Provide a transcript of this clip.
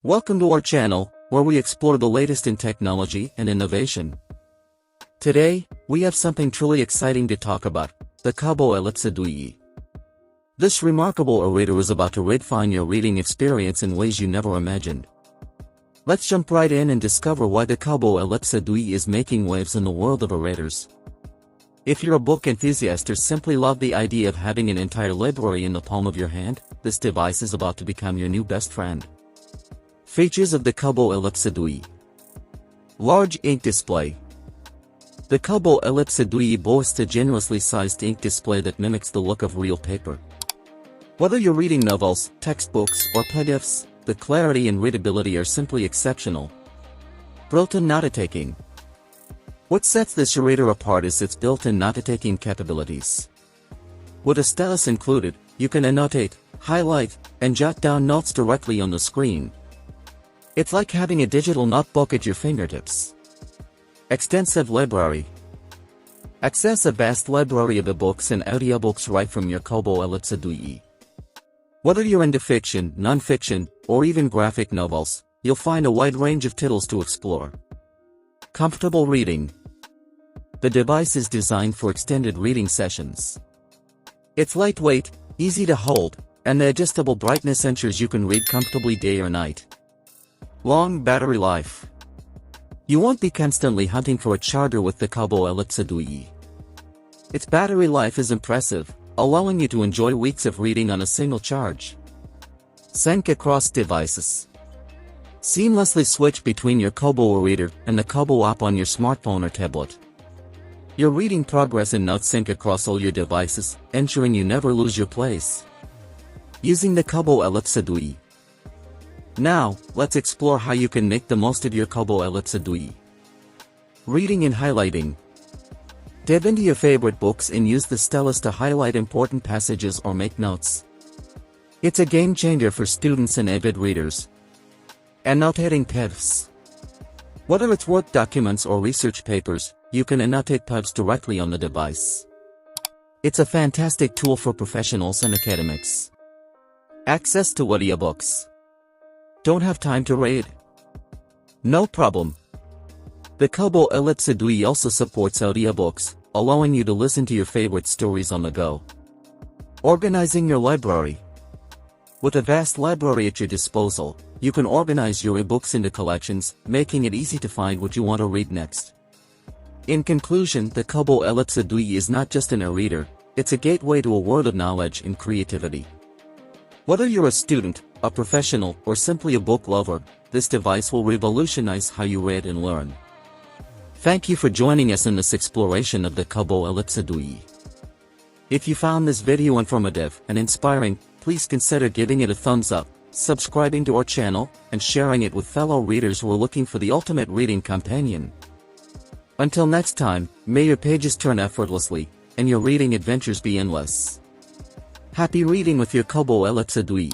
Welcome to our channel, where we explore the latest in technology and innovation. Today, we have something truly exciting to talk about, the Kobo Elipsa DUI. This remarkable ereader is about to redefine your reading experience in ways you never imagined. Let's jump right in and discover why the Kobo Elipsa DUI is making waves in the world of ereaders. If you're a book enthusiast or simply love the idea of having an entire library in the palm of your hand, this device is about to become your new best friend. Features of the Kobo Elipsa DUI. Large ink display. The Kobo Elipsa DUI boasts a generously sized ink display that mimics the look of real paper. Whether you're reading novels, textbooks, or PDFs, the clarity and readability are simply exceptional. Built-in notetaking. What sets this ereader apart is its built-in notetaking capabilities. With a stylus included, you can annotate, highlight, and jot down notes directly on the screen. It's like having a digital notebook at your fingertips. Extensive library. Access a vast library of ebooks and audiobooks right from your Kobo Elipsa DUI. Whether you're into fiction, non-fiction, or even graphic novels, you'll find a wide range of titles to explore. Comfortable reading. The device is designed for extended reading sessions. It's lightweight, easy to hold, and the adjustable brightness ensures you can read comfortably day or night. Long battery life. You won't be constantly hunting for a charger with the Kobo Elipsa DUI. Its battery life is impressive, allowing you to enjoy weeks of reading on a single charge. Sync across devices. Seamlessly switch between your Kobo ereader and the Kobo app on your smartphone or tablet. Your reading progress and notes sync across all your devices, ensuring you never lose your place. Using the Kobo Elipsa DUI. Now, let's explore how you can make the most of your Kobo Elipsa DUI. Reading and highlighting. Dive into your favorite books and use the stylus to highlight important passages or make notes. It's a game changer for students and avid readers. Annotating PDFs. Whether it's Word documents or research papers, you can annotate PDFs directly on the device. It's a fantastic tool for professionals and academics. Access to audiobooks. Don't have time to read? No problem. The Kobo Elipsa DUI also supports audiobooks, allowing you to listen to your favorite stories on the go. Organizing your library. With a vast library at your disposal, you can organize your ebooks into collections, making it easy to find what you want to read next. In conclusion, the Kobo Elipsa DUI is not just an ereader, it's a gateway to a world of knowledge and creativity. Whether you're a student, a professional, or simply a book lover, this device will revolutionize how you read and learn. Thank you for joining us in this exploration of the Kobo Elipsa DUI. If you found this video informative and inspiring, please consider giving it a thumbs up, subscribing to our channel, and sharing it with fellow readers who are looking for the ultimate reading companion. Until next time, may your pages turn effortlessly, and your reading adventures be endless. Happy reading with your Kobo Elipsa DUI.